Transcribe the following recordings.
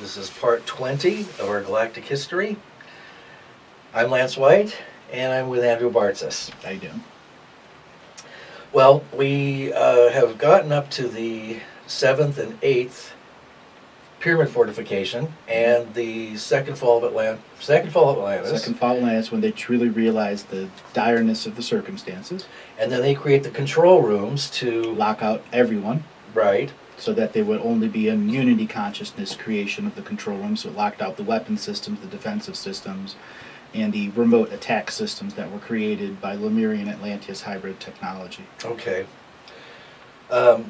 This is part 20 of our galactic history. I'm Lance White, and I'm with Andrew Bartzis. How you doing? Well, we have gotten up to the 7th and 8th pyramid fortification and the second fall of Atlantis. Second fall of Atlantis, when they truly realized the direness of the circumstances. And then they create the control rooms to lock out everyone. Right. So that there would only be an unity consciousness creation of the control room. So it locked out the weapon systems, the defensive systems, and the remote attack systems that were created by Lemurian Atlantis hybrid technology. Okay. So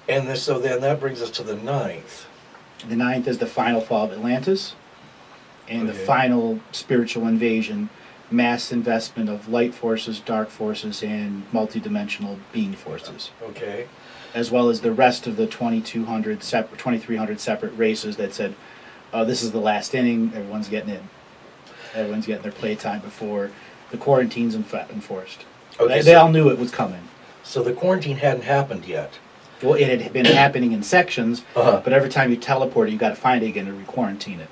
then that brings us to the 9th. The 9th is the final fall of Atlantis, and Okay. the final spiritual invasion, mass investment of light forces, dark forces, and multidimensional being forces. Okay. As well as the rest of the 2,300 separate races that said, oh, this is the last inning, everyone's getting in. Everyone's getting their playtime before the quarantine's enforced. Okay, They all knew it was coming. So the quarantine hadn't happened yet. Well, it had been happening in sections, Uh-huh. but every time you teleport it, you got to find it again to re-quarantine it.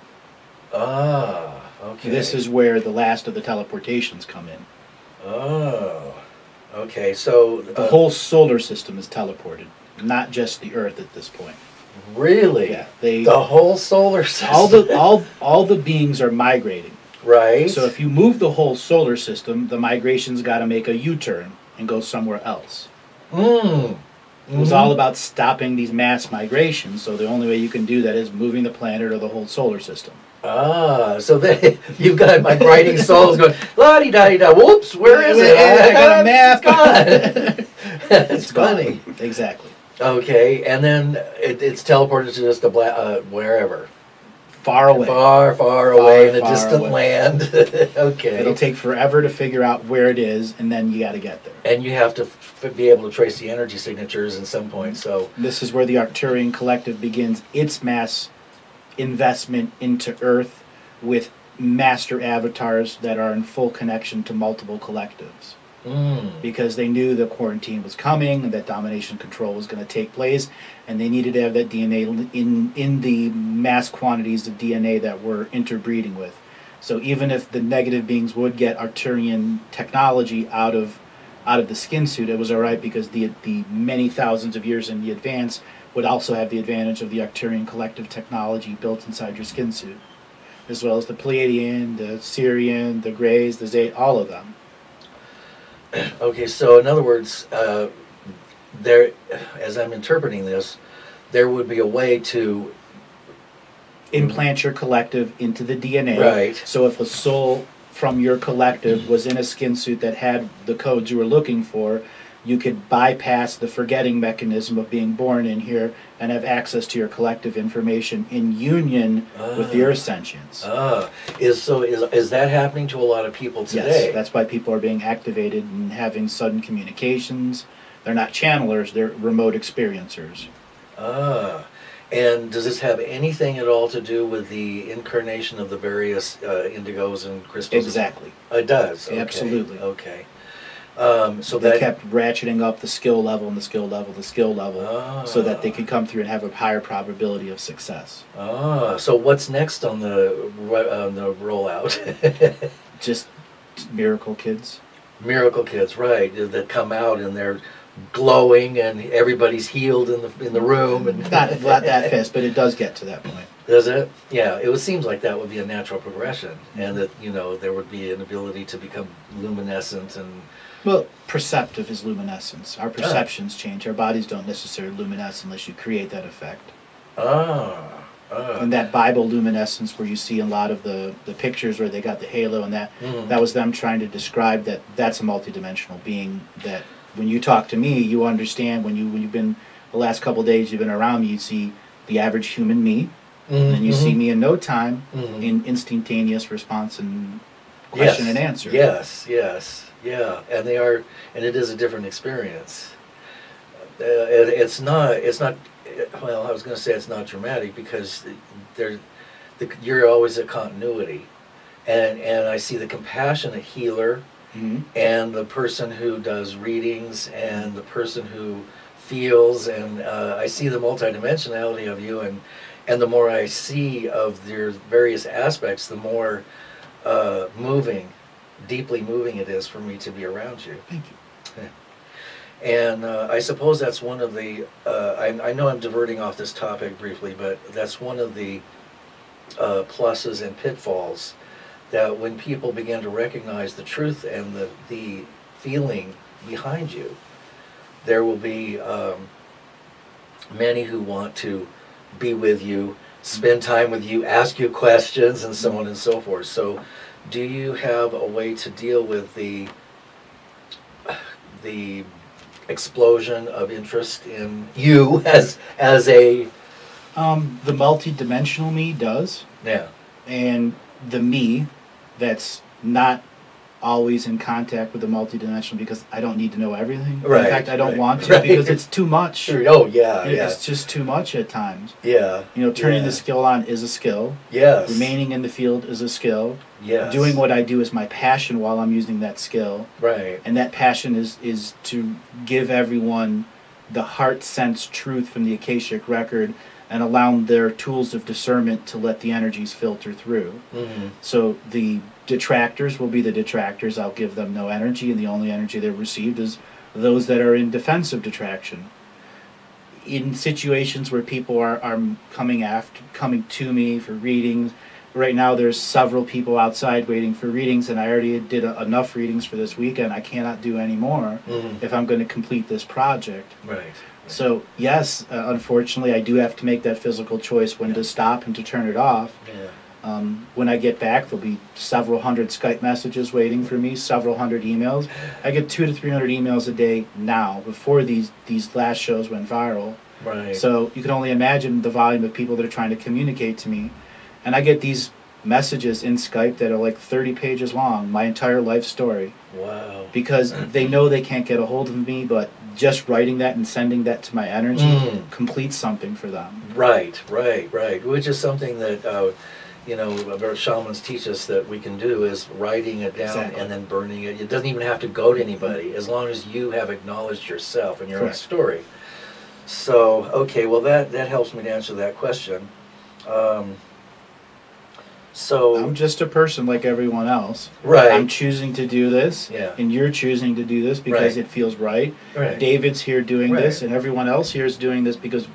Ah, okay. This is where the last of the teleportations come in. Oh, okay. So The whole solar system is teleported, not just the Earth at this point. Really? Yeah, the whole solar system. all the beings are migrating. Right. So if you move the whole solar system, the migration's got to make a U-turn and go somewhere else. It was all about stopping these mass migrations, so the only way you can do that is moving the planet or the whole solar system. Ah, so then you've got migrating souls going, la-di-da-di-da, whoops, where is it? I got a map. It's gone. It's funny. Exactly. Okay, and then it's teleported to just wherever. Far away. Far away in a far distant away. land. Okay. It'll take forever to figure out where it is, and then you got to get there. And you have to be able to trace the energy signatures at some point. So this is where the Arcturian collective begins its mass investment into Earth with master avatars that are in full connection to multiple collectives. Because they knew the quarantine was coming and that domination control was going to take place, and they needed to have that DNA in the mass quantities of DNA that we're interbreeding with. So even if the negative beings would get Arcturian technology out of the skin suit, it was all right, because the many thousands of years in the advance would also have the advantage of the Arcturian collective technology built inside your skin suit, as well as the Pleiadian, the Sirian, the Greys, the Zeta, all of them. Okay, so in other words, there, as I'm interpreting this, there would be a way to implant your collective into the DNA. Right. So if a soul from your collective was in a skin suit that had the codes you were looking for, you could bypass the forgetting mechanism of being born in here and have access to your collective information in union with your sentience. Is that happening to a lot of people today? Yes, that's why people are being activated and having sudden communications. They're not channelers, they're remote experiencers. And does this have anything at all to do with the incarnation of the various indigos and crystals? Exactly. It does? Okay. Absolutely. Okay. So they kept ratcheting up the skill level and the skill level, so that they could come through and have a higher probability of success. So what's next on the rollout? Just miracle kids. Miracle kids, right? That come out and they're glowing and everybody's healed in the room. And not that fast, but it does get to that point. Does it? Yeah. It seems like that would be a natural progression, and that there would be an ability to become luminescent and. Well, perceptive is luminescence. Our perceptions change. Our bodies don't necessarily luminesce unless you create that effect. And that Bible luminescence where you see a lot of the pictures where they got the halo and that, that was them trying to describe that that's a multidimensional being, that when you talk to me, you understand, when you've been, the last couple of days you've been around me, you see the average human me, and then you see me in no time in instantaneous response and question and answer. Yes. Yeah, and it is a different experience. It's not. Well, I was going to say it's not dramatic, because you're always at continuity, and I see the compassionate healer, and the person who does readings, and the person who feels, and I see the multidimensionality of you, And the more I see of their various aspects, the more deeply moving it is for me to be around you. Thank you. And I suppose that's one of the, I know I'm diverting off this topic briefly, but that's one of the pluses and pitfalls, that when people begin to recognize the truth and the feeling behind you, there will be many who want to be with you, spend time with you, ask you questions, and so on and so forth. So do you have a way to deal with the explosion of interest in you as a The multi-dimensional me does, yeah and the me that's not always in contact with the multi-dimensional, because I don't need to know everything. Right, In fact, I don't right, want to right. because it's too much. Sure. Oh yeah, yeah, It's just too much at times. yeah. Turning yeah. the skill on is a skill. Yes. Remaining in the field is a skill. Yes. Doing what I do is my passion while I'm using that skill. Right. And that passion is to give everyone the heart sense truth from the Akashic record and allow their tools of discernment to let the energies filter through. Mm-hmm. So the detractors will be the detractors. I'll give them no energy, and the only energy they've received is those that are in defensive detraction. In situations where people are coming to me for readings, right now there's several people outside waiting for readings, and I already did enough readings for this weekend. I cannot do any more Mm-hmm. if I'm going to complete this project. Right. So yes, unfortunately, I do have to make that physical choice when to stop and to turn it off. Yeah. When I get back, there'll be several hundred Skype messages waiting for me, several hundred emails. I get 200 to 300 emails a day now. Before these last shows went viral, Right. so you can only imagine the volume of people that are trying to communicate to me. And I get these messages in Skype that are like 30 pages long, my entire life story, Wow. because they know they can't get a hold of me, but just writing that and sending that to my energy completes something for them. Right. Right. Right. Which is something that our shamans teach us that we can do, is writing it down Exactly. and then burning it. It doesn't even have to go to anybody, as long as you have acknowledged yourself and your own Correct. story. So, okay, well that helps me to answer that question. So, I'm just a person like everyone else. right, I'm choosing to do this, Yeah. and you're choosing to do this because Right. it feels right. right, David's here doing Right. this, and everyone else here is doing this because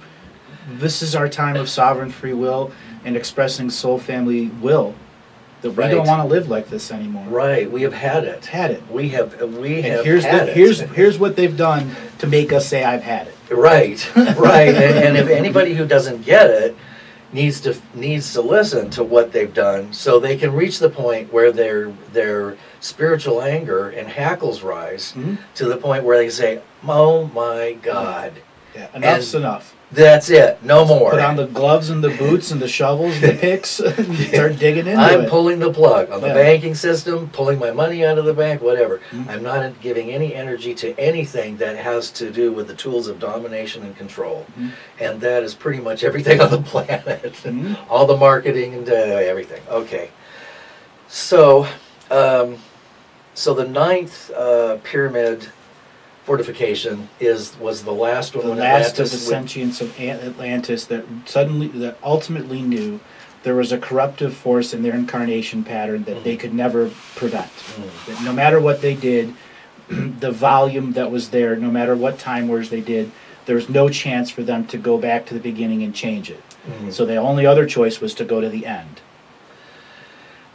this is our time of sovereign free will and expressing soul family will. That we Right. don't want to live like this anymore. right. We have had it. Had it. We have And had it. here's what they've done to make us say I've had it. Right, right. And if anybody who doesn't get it needs to listen to what they've done, so they can reach the point where their spiritual anger and hackles rise Mhm. to the point where they say, "Oh my God, Yeah, enough's enough. that's it, no more." Put on the gloves and the boots and the shovels and the picks and start digging into I'm it. pulling the plug on the Yeah. banking system, pulling my money out of the bank, whatever. Mhm. I'm not giving any energy to anything that has to do with the tools of domination and control. Mhm. And that is pretty much everything on the planet. Mhm. All the marketing and everything. Okay. So, so the ninth pyramid fortification was the last one. The when last of the Atlantis would- sentients of Atlantis that ultimately knew there was a corruptive force in their incarnation pattern that they could never prevent. That no matter what they did, the volume that was there, no matter what time wars they did, there was no chance for them to go back to the beginning and change it. Mhm. So the only other choice was to go to the end.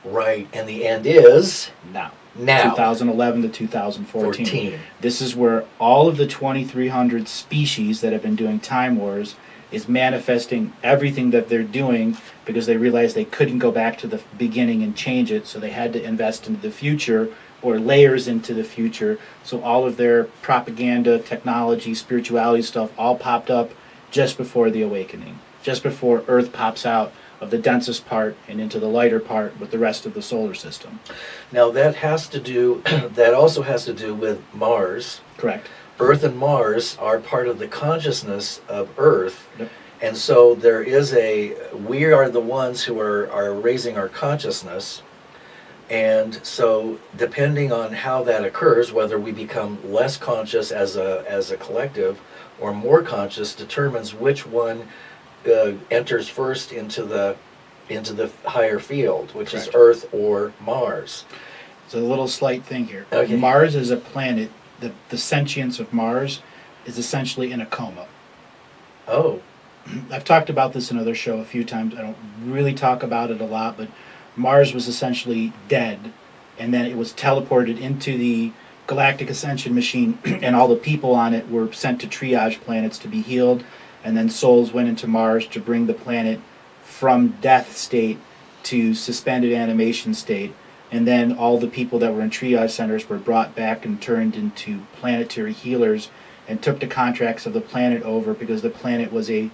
Right, and the end is Now. now. 2011 to 2014. 14. This is where all of the 2,300 species that have been doing time wars is manifesting everything that they're doing because they realized they couldn't go back to the beginning and change it, so they had to invest into the future or layers into the future. So all of their propaganda, technology, spirituality stuff all popped up just before the awakening, just before Earth pops out of the densest part and into the lighter part with the rest of the solar system. Now that has to do, that also has to do with Mars. Correct. Earth and Mars are part of the consciousness of Earth. Yep. And so there is we are the ones who are raising our consciousness. And so depending on how that occurs, whether we become less conscious as a collective or more conscious, determines which one enters first into the higher field, which is Correct. Earth or Mars. So a little slight thing here. Okay. Mars is a planet. The sentience of Mars is essentially in a coma. Oh, I've talked about this in another show a few times. I don't really talk about it a lot, but Mars was essentially dead, and then it was teleported into the Galactic ascension machine, and all the people on it were sent to triage planets to be healed, and then souls went into Mars to bring the planet from death state to suspended animation state, and then all the people that were in triage centers were brought back and turned into planetary healers and took the contracts of the planet over, because the planet was a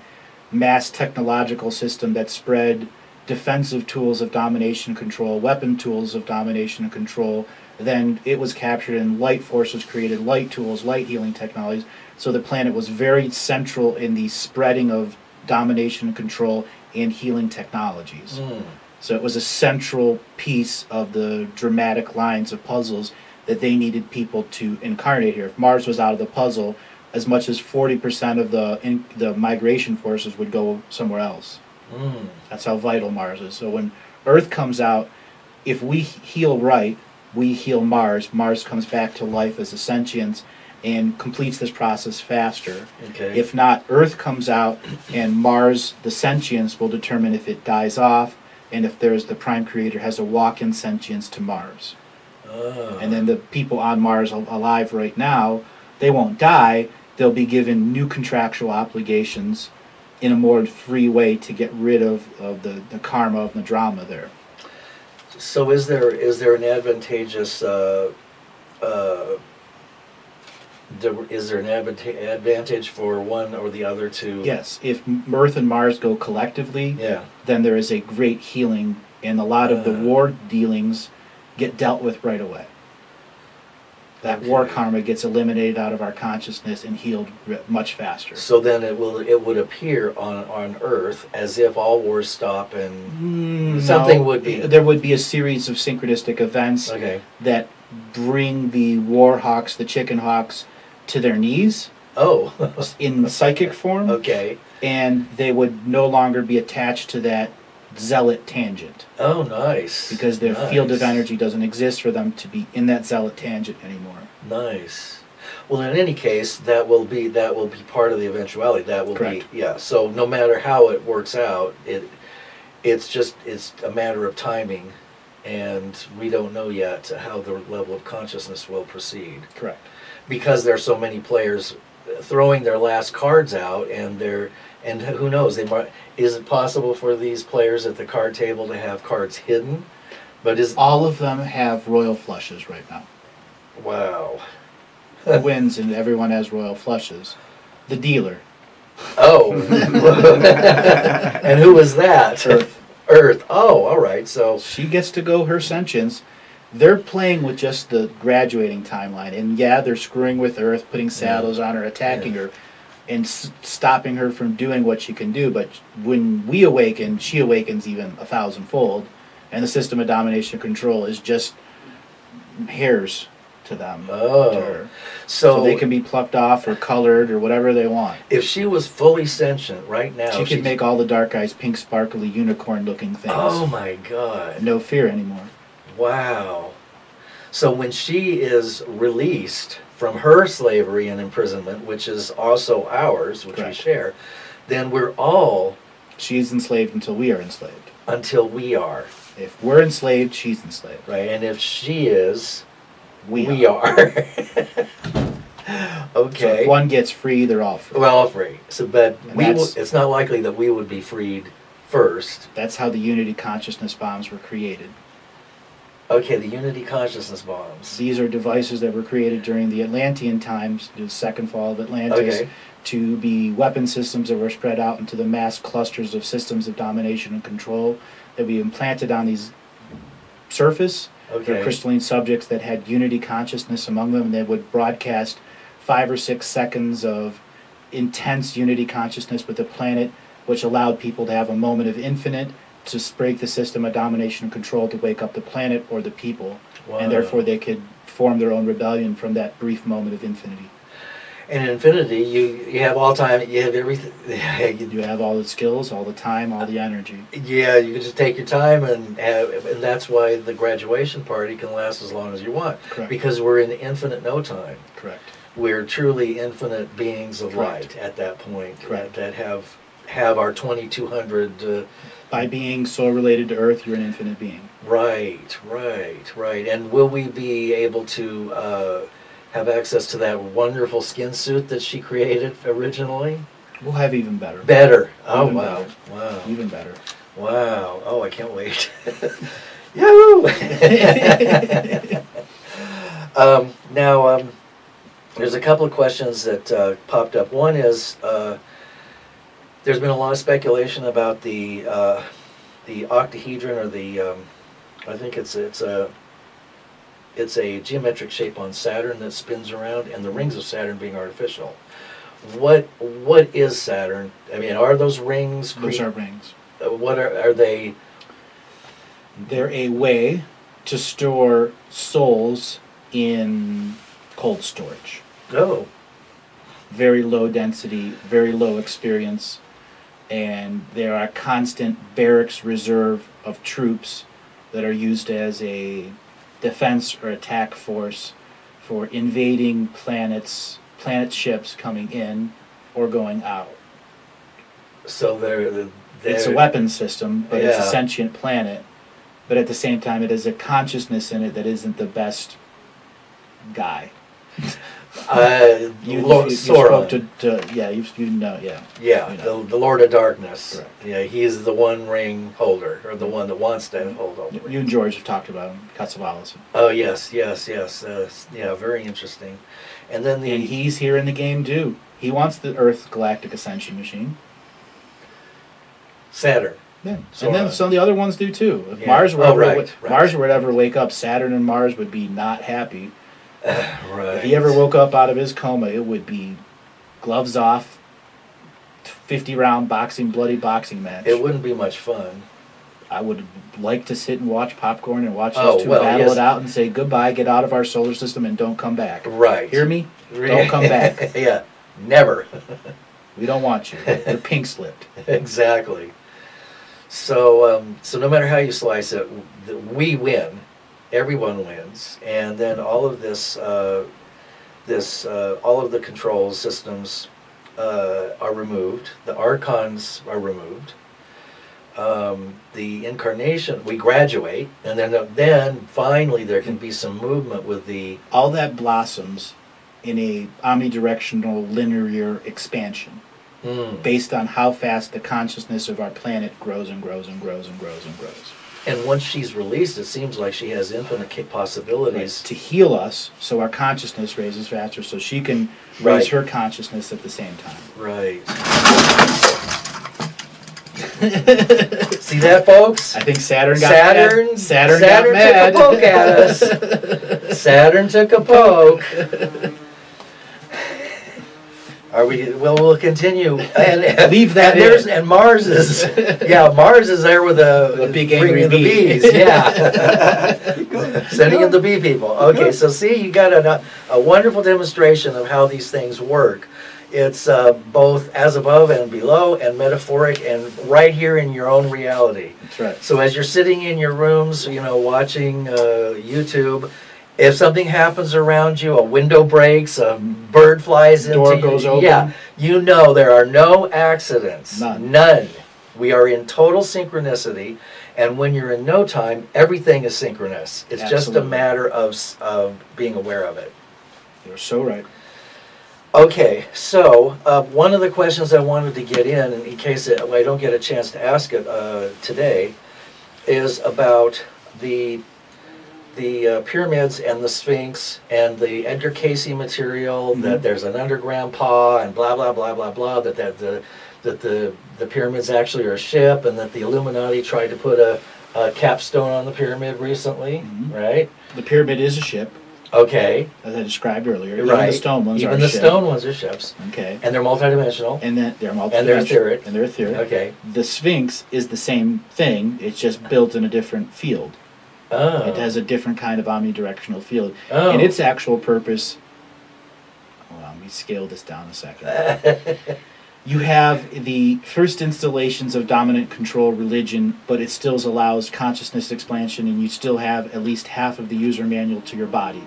mass technological system that spread defensive tools of domination and control, weapon tools of domination and control. Then it was captured and light forces created light tools, light healing technologies. So the planet was very central in the spreading of domination and control and healing technologies. So it was a central piece of the dramatic lines of puzzles that they needed people to incarnate here. If Mars was out of the puzzle, as much as 40% of the migration forces would go somewhere else. That's how vital Mars is. So when Earth comes out, if we heal right, we heal Mars. Mars comes back to life as a sentience and completes this process faster. okay. If not, Earth comes out, and Mars, the sentience, will determine if it dies off, and if there's the prime creator has a walk-in sentience to Mars. And then the people on Mars alive right now, they won't die. They'll be given new contractual obligations in a more free way to get rid of the karma of the drama there. So is there an advantageous is there an advantage for one or the other to? Yes, if Earth and Mars go collectively, Yeah. then there is a great healing, and a lot of the war dealings get dealt with right away. That war Okay. karma gets eliminated out of our consciousness and healed much faster. So then it would appear on Earth as if all wars stop and something No, would be. There would be a series of synchronistic events Okay. that bring the war hawks, the chicken hawks, to their knees Oh. in psychic form, Okay. and they would no longer be attached to that zealot tangent, Oh, nice. because their Nice. field of energy doesn't exist for them to be in that zealot tangent anymore. Nice. Well, in any case, that will be part of the eventuality. That will Correct. be, yeah. So no matter how it works out, it's a matter of timing, and we don't know yet how the level of consciousness will proceed, Correct. because there's so many players throwing their last cards out, and who knows, they might. Is it possible for these players at the card table to have cards hidden? But All of them have royal flushes right now. wow. Who wins, and everyone has royal flushes? The dealer. Oh. And who was that? Earth. Earth. Oh, all right. So She gets to go her sentience. They're playing with just the graduating timeline, and yeah, they're screwing with Earth, putting saddles on her, attacking her, and stopping her from doing what she can do. But when we awaken, she awakens even 1,000-fold, and the system of domination and control is just hairs to them. Oh. To her. so So they can be plucked off or colored or whatever they want. if she was fully sentient right now, She could make all the dark eyes pink, sparkly, unicorn-looking things. Oh my God! No fear anymore. Wow. So when she is released from her slavery and imprisonment, which is also ours, which Correct. we share, then we're all She's enslaved until we are enslaved. until we are, If we're enslaved, she's enslaved. right? And if she is, We are. So Okay. if one gets free, they're all free. We're all free. So, but And it's not likely that we would be freed first. That's how the unity consciousness bombs were created. Okay, the unity consciousness bombs. These are devices that were created during the Atlantean times, the second fall of Atlantis, Okay. to be weapon systems that were spread out into the mass clusters of systems of domination and control that we implanted on these surface. Okay. They're crystalline subjects that had unity consciousness among them, and they would broadcast 5 or 6 seconds of intense unity consciousness with the planet, which allowed people to have a moment of infinite, to break the system of domination and control, to wake up the planet or the people, Wow. and therefore they could form their own rebellion from that brief moment of infinity. And in infinity, you have all time, you have everything. You have all the skills, all the time, all the energy. Yeah, you can just take your time, and that's why the graduation party can last as long as you want. Correct. Because we're in infinite no time. Correct. We're truly infinite beings of Correct. light at that point. Correct. That have our 2200. By being so related to Earth, you're an infinite being. Right. And will we be able to have access to that wonderful skin suit that she created originally? We'll have even better. Better. Oh, Even wow. better. Wow. Even better. Wow. Oh, I can't wait. Yahoo! Now, there's a couple of questions that popped up. One is, there's been a lot of speculation about the octahedron, or the, I think it's a geometric shape on Saturn that spins around, and the rings of Saturn being artificial. What is Saturn? I mean, are those rings? Those are rings. What are they? They're a way to store souls in cold storage. Oh. Very low density, very low experience, and there are constant barracks reserve of troops that are used as a defense or attack force for invading planet ships coming in or going out. So It's a weapons system, but it's a Yeah. sentient planet. But at the same time, it has a consciousness in it that isn't the best guy. You Sauron. spoke to yeah, you know, yeah. Yeah, you know. the Lord of Darkness. Correct. Yeah, he's the one ring holder, or the one that wants to hold all the You rings. and George have talked about him, Catsavalis. Oh yes. Yeah, very interesting. And then And he's here in the game too. He wants the Earth Galactic Ascension machine. Saturn. Yeah. So, And then some of the other ones do too. If yeah. Mars were Oh, ever right. Mars were ever wake up, Saturn and Mars would be not happy. Right. If he ever woke up out of his coma, it would be gloves off, 50-round bloody boxing match. It wouldn't be much fun. I would like to sit and watch popcorn and watch Oh, those two well, battle yes. it out and say goodbye, get out of our solar system, and don't come back. Right. Hear me? Don't come back. Yeah, never. We don't want you. You're pink slipped. Exactly. So, so no matter how you slice it, we win. Everyone wins, and then all of this, all of the control systems are removed. The archons are removed. The incarnation, we graduate, and then finally there can be some movement with the. All that blossoms in a omnidirectional linear expansion based on how fast the consciousness of our planet grows and grows and grows and grows and grows. And once she's released, it seems like she has infinite possibilities. To heal us, so our consciousness raises faster, so she can raise her consciousness at the same time. Right. See that, folks? I think Saturn got Saturn mad. Saturn got mad. took a poke at us. Saturn took a poke. Are we? Well, we'll continue. And Leave that and in. And Mars is, yeah, Mars is there with the big angry bringing the bee. bees. Yeah, sending in the bee people. Okay, so see, you got a wonderful demonstration of how these things work. It's both as above and below, and metaphoric, and right here in your own reality. That's right. So as you're sitting in your rooms, watching YouTube, if something happens around you, a window breaks, a bird flies into Door goes open. Yeah, there are no accidents. None. We are in total synchronicity, and when you're in no time, everything is synchronous. It's just a Absolutely. matter of being aware of it. You're so right. Okay, so one of the questions I wanted to get in case I don't get a chance to ask it today, is about the pyramids and the Sphinx and the Edgar Cayce material, that there's an underground paw and blah blah blah blah blah, that the pyramids actually are a ship, and that the Illuminati tried to put a capstone on the pyramid recently, right? The pyramid is a ship, Okay, as I described earlier. right. Even the stone ones Even are the a ship. stone ones are ships, Okay. and they're multidimensional. And then they're multiple. And they're etheric. And they're etheric. Okay. The Sphinx is the same thing. It's just built in a different field. Oh. It has a different kind of omnidirectional field. Oh. And its actual purpose, well, I'm me scale this down a second. You have the first installations of dominant control religion, but it still allows consciousness expansion, and you still have at least half of the user manual to your body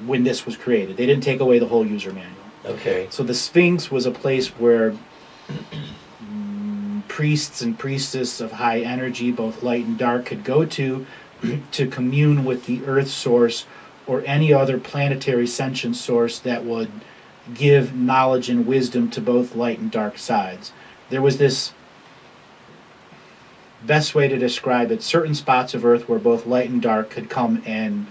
when this was created. They didn't take away the whole user manual. Okay. So the Sphinx was a place where priests and priestesses of high energy, both light and dark, could go to commune with the Earth source or any other planetary sentient source that would give knowledge and wisdom to both light and dark sides. There was this, best way to describe it, certain spots of Earth where both light and dark could come and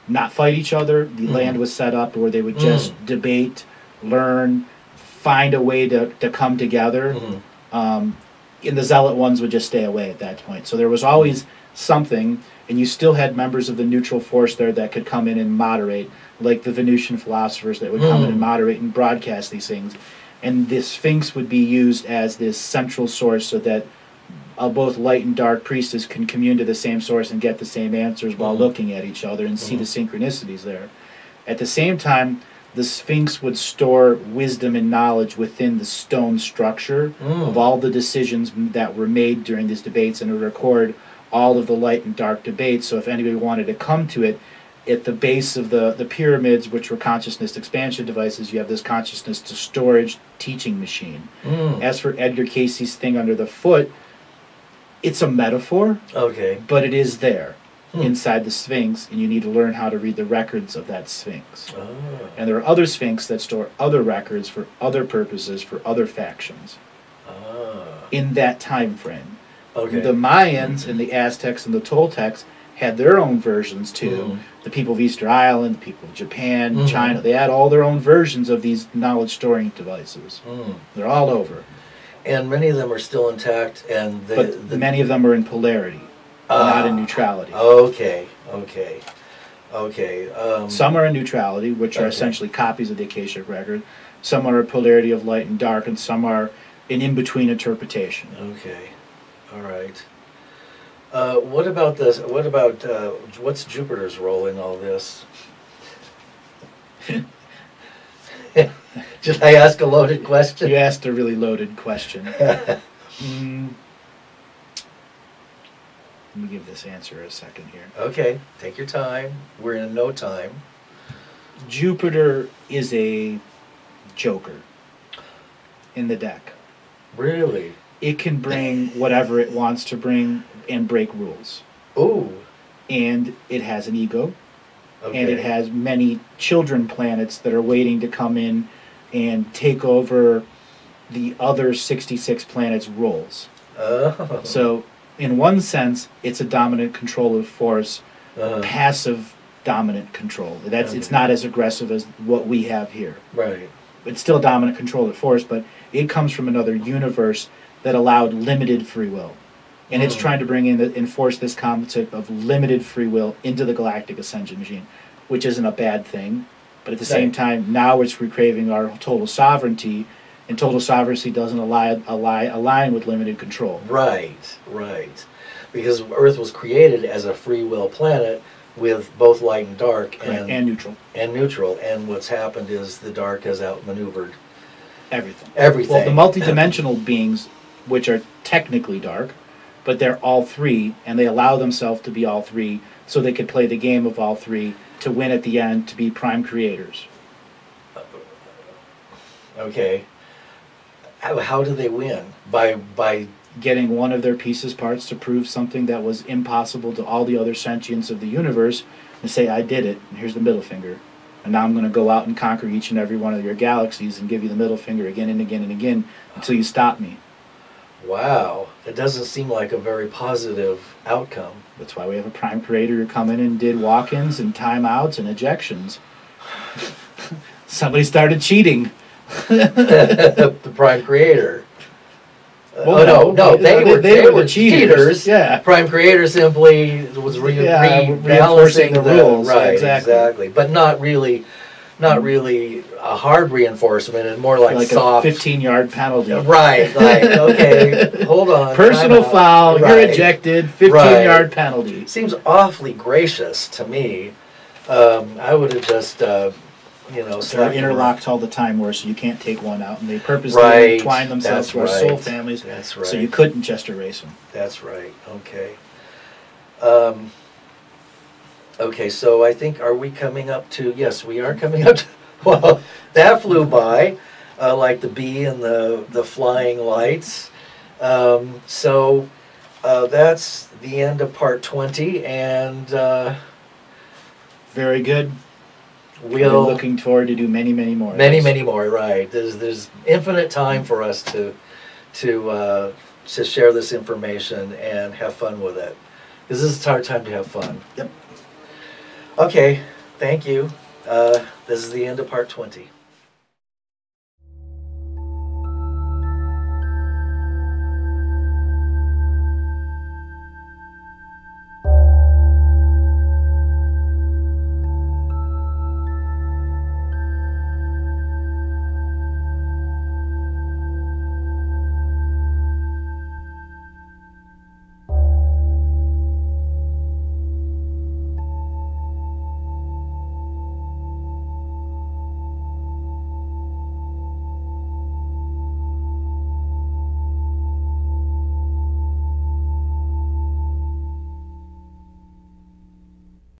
not fight each other. The land was set up where they would just debate, learn, find a way to come together. And the zealot ones would just stay away at that point. So there was always something, and you still had members of the neutral force there that could come in and moderate, like the Venusian philosophers that would come in and moderate and broadcast these things. And the Sphinx would be used as this central source so that both light and dark priestesses can commune to the same source and get the same answers while looking at each other and see the synchronicities there. At the same time, the Sphinx would store wisdom and knowledge within the stone structure of all the decisions that were made during these debates, and it would record all of the light and dark debates. So if anybody wanted to come to it, at the base of the pyramids, which were consciousness expansion devices, you have this consciousness to storage teaching machine. As for Edgar Casey's thing under the foot, it's a metaphor, but it is there inside the Sphinx, and you need to learn how to read the records of that Sphinx. And there are other Sphinx that store other records for other purposes, for other factions in that time frame. The Mayans and the Aztecs and the Toltecs had their own versions too. The people of Easter Island, the people of Japan, China, they had all their own versions of these knowledge storing devices. They're all over. And many of them are still intact, and but many of them are in polarity, not in neutrality. Some are in neutrality, which are essentially copies of the Akashic record. Some are a polarity of light and dark, and some are an in-between interpretation. All right. What about this? What about what's Jupiter's role in all this? Did I ask a loaded question? You asked a really loaded question. Let me give this answer a second here. Okay, take your time. We're in no time. Jupiter is a joker in the deck. Really? It can bring whatever it wants to bring and break rules. Ooh. And it has an ego. And it has many children planets that are waiting to come in and take over the other 66 planets' roles. So, in one sense, it's a dominant control of force, passive dominant control. It's not as aggressive as what we have here. Right. It's still dominant control of force, but it comes from another universe that allowed limited free will. And it's trying to enforce this concept of limited free will into the galactic ascension machine, which isn't a bad thing. But at the same time, now it's recraving our total sovereignty, and total sovereignty doesn't align with limited control. Right. Because Earth was created as a free will planet with both light and dark. And neutral. And what's happened is the dark has outmaneuvered everything. Well, the multidimensional beings, which are technically dark, but they're all three, and they allow themselves to be all three, so they could play the game of all three to win at the end, to be prime creators. Okay. How do they win? By getting one of their pieces parts to prove something that was impossible to all the other sentients of the universe, and say, I did it, and here's the middle finger. And now I'm going to go out and conquer each and every one of your galaxies and give you the middle finger again and again and again until you stop me. Wow, it doesn't seem like a very positive outcome. That's why we have a prime creator who come in and did walk-ins and timeouts and ejections. Somebody started cheating. The prime creator. Well, no, they were cheaters. Yeah. Prime creator simply was reinforcing the rules. Right, exactly. But not really a hard reinforcement, and more like soft. A 15-yard penalty. Right, okay, hold on. Personal foul, you're ejected, 15-yard penalty. Seems awfully gracious to me. I would have just you know, They're interlocked all the time, where so you can't take one out, and they purposely Right. entwine themselves That's to our soul right. families. That's right. So you couldn't just erase them. That's right. Okay. Okay, so I think, are we coming up to, yes, we are coming up to, well, that flew by, like the bee and the flying lights. So that's the end of part 20, and Very good. we're looking forward to do many, many more. many more, right. There's infinite time for us to share this information and have fun with it. Because this is our time to have fun. Yep. Okay, thank you. This is the end of part 20.